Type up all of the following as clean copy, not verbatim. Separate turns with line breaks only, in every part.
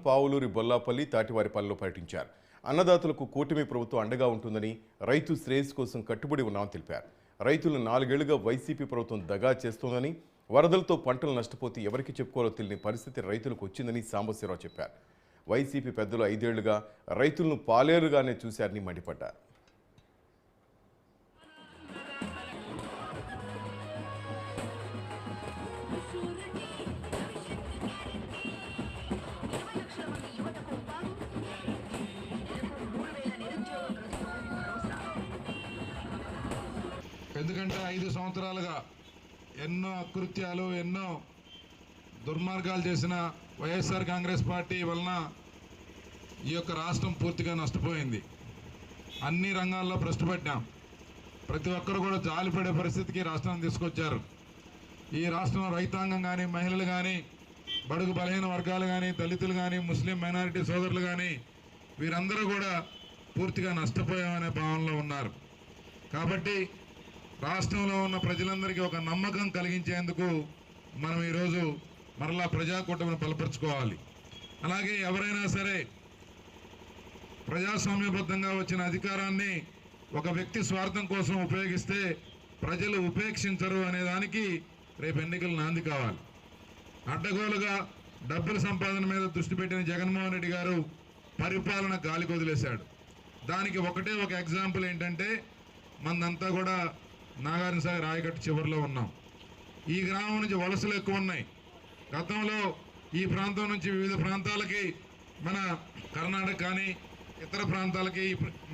పావులూరి బొల్లాపల్లి తాటివారిపల్లిలో పర్యటించారు. అన్నదాతలకు కూటమి ప్రభుత్వం అండగా ఉంటుందని, రైతు శ్రేయస్సు కోసం కట్టుబడి ఉన్నామని తెలిపారు. రైతులు 4 ఏళ్లుగా వైసీపీ ప్రభుత్వం దగా చేస్తోందని, వరదలతో పంటలు నష్టపోతే ఎవరికి చెప్పుకోవాలో తెలియని పరిస్థితి రైతులకు వచ్చిందని సాంబశివరావు చెప్పారు. వైసీపీ పెద్దలు 5 ఏళ్లుగా రైతులను పాలేరుగానే చూశారని మండిపడ్డారు.
ఎందుకంటే 5 సంవత్సరాలుగా ఎన్నో అకృత్యాలు, ఎన్నో దుర్మార్గాలు చేసిన వైఎస్ఆర్ కాంగ్రెస్ పార్టీ వలన ఈ యొక్క రాష్ట్రం పూర్తిగా నష్టపోయింది. అన్ని రంగాల్లో భ్రష్టుపట్టాం. ప్రతి ఒక్కరు కూడా జాలిపడే పరిస్థితికి రాష్ట్రాన్ని తీసుకొచ్చారు. ఈ రాష్ట్రంలో రైతాంగం కానీ, మహిళలు కానీ, బడుగు బలహీన వర్గాలు కానీ, దళితులు కానీ, ముస్లిం మైనారిటీ సోదరులు కానీ, వీరందరూ కూడా పూర్తిగా నష్టపోయామనే భావనలో ఉన్నారు. కాబట్టి రాష్ట్రంలో ఉన్న ప్రజలందరికీ ఒక నమ్మకం కలిగించేందుకు మనం ఈరోజు మరలా ప్రజాకూటమిని బలపరుచుకోవాలి. అలాగే ఎవరైనా సరే ప్రజాస్వామ్యబద్ధంగా వచ్చిన అధికారాన్ని ఒక వ్యక్తి స్వార్థం కోసం ఉపయోగిస్తే ప్రజలు ఉపేక్షించరు అనే దానికి రేపు ఎన్నికలు నాంది కావాలి. అడ్డగోలుగా డబ్బుల సంపాదన మీద దృష్టి పెట్టిన జగన్మోహన్ రెడ్డి గారు పరిపాలన గాలికి వదిలేశాడు. దానికి ఒకటే ఒక ఎగ్జాంపుల్ ఏంటంటే, మందంతా కూడా నాగార్జున సాగర్ ఆయకట్టు చివరిలో ఉన్నాం. ఈ గ్రామం నుంచి వలసలు ఎక్కువ ఉన్నాయి. గతంలో ఈ ప్రాంతం నుంచి వివిధ ప్రాంతాలకి, మన కర్ణాటక కానీ ఇతర ప్రాంతాలకి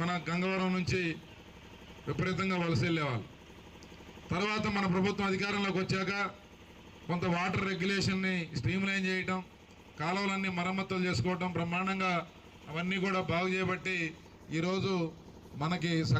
మన గంగవరం నుంచి విపరీతంగా వలస వెళ్ళేవాళ్ళు. తర్వాత మన ప్రభుత్వం అధికారంలోకి వచ్చాక కొంత వాటర్ రెగ్యులేషన్ని స్ట్రీమ్లైన్ చేయటం, కాలువలన్నీ మరమ్మతులు చేసుకోవటం, బ్రహ్మాండంగా అవన్నీ కూడా బాగు చేయబట్టి ఈరోజు మనకి